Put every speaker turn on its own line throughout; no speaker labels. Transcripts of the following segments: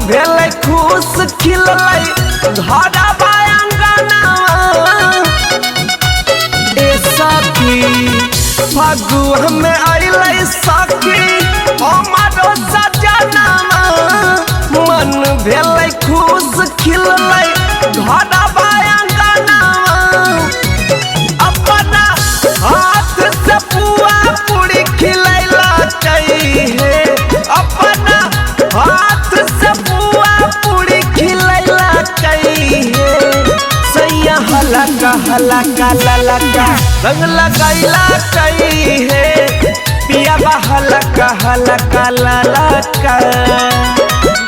भेले खुश खिललै घरवा अंगनावा ए सखी फगुआ में अइलै सखी हमारो सजनावा मन भेलै खुश खिललै घरवा अंगनावा अपना हाथ से पुआ पूरी खिलैला कहे अपना हाथ से पुआ पूरी खिलैला कहे सैया हलका हलका ललका रंग लगैला कहे पिया हलका हलका ललका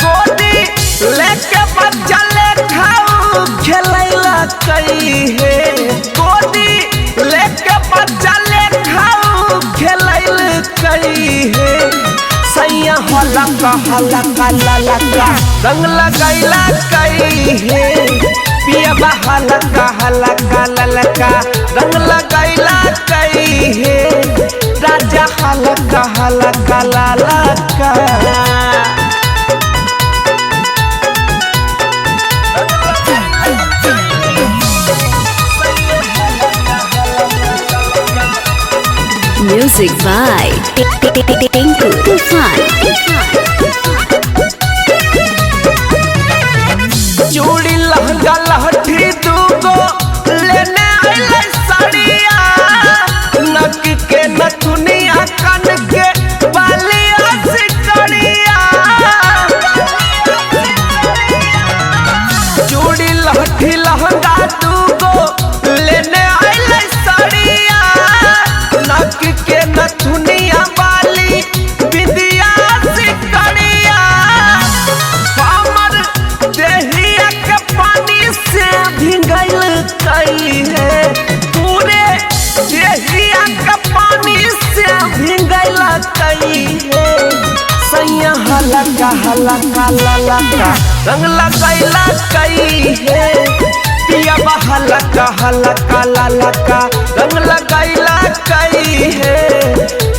गोदी लेके बच्चा ले खाऊ खेलैला कहे गोदी लेके बच्चा ले खाऊ खेलैल कहे सैया हलका हलका ललका रंग लगैला कहे पिया हलका हलका ललका रंग लगैला कहे राजा हलका हलका ललका
Music by Tinku Tufan.
चूड़ी लहंगा लहठी दूगो लेने आइले साड़िया नक के नथुनिया कान के बालिया सिकड़िया चूड़ी लहठी लहंगा दूगो लेने आइले साड़िया नक के नथुनिया बाली बिंदिया सिकड़िया हमर देहिया के पानी से भिंगल कहे पूरे देहिया के पानी से भिंगल कहे सैया हलका हलका ललका रंग लगैला कहे पिया हलका हलका ललका रंग लगैला कहे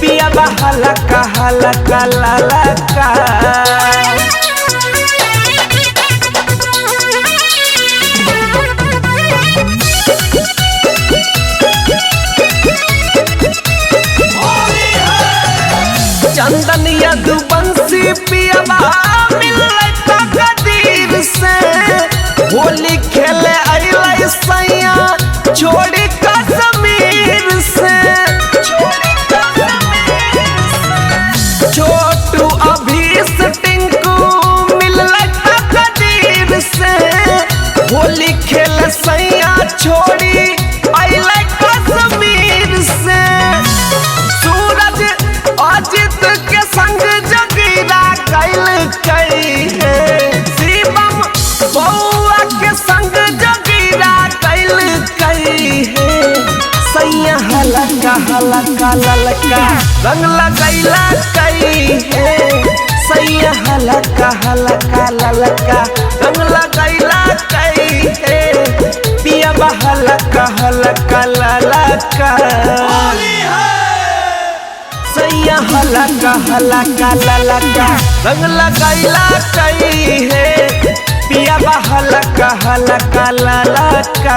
पिया हलका हलका ललका चंदन यदुवंशी पियबा मिलै तकदीर से होली खेले अइलै सैया छोड़ी कश्मीर से छोटू अभीस टिंकू मिलै तकदीर से होली खेले सैया छोड़ी अइलै कश्मीर से सूरज अजित के संग जगीरा कैल कहे शिवम बउआ के संग जगीरा कैल कहे सैया हलका हलका ललका रंग लगैला कहे सैया हलका हलका ललका रंग लगैला कहे पिया हलका हलका ललका सैया हलका हलका ललका रंग लगैला कहे पिया हलका हलका ललका।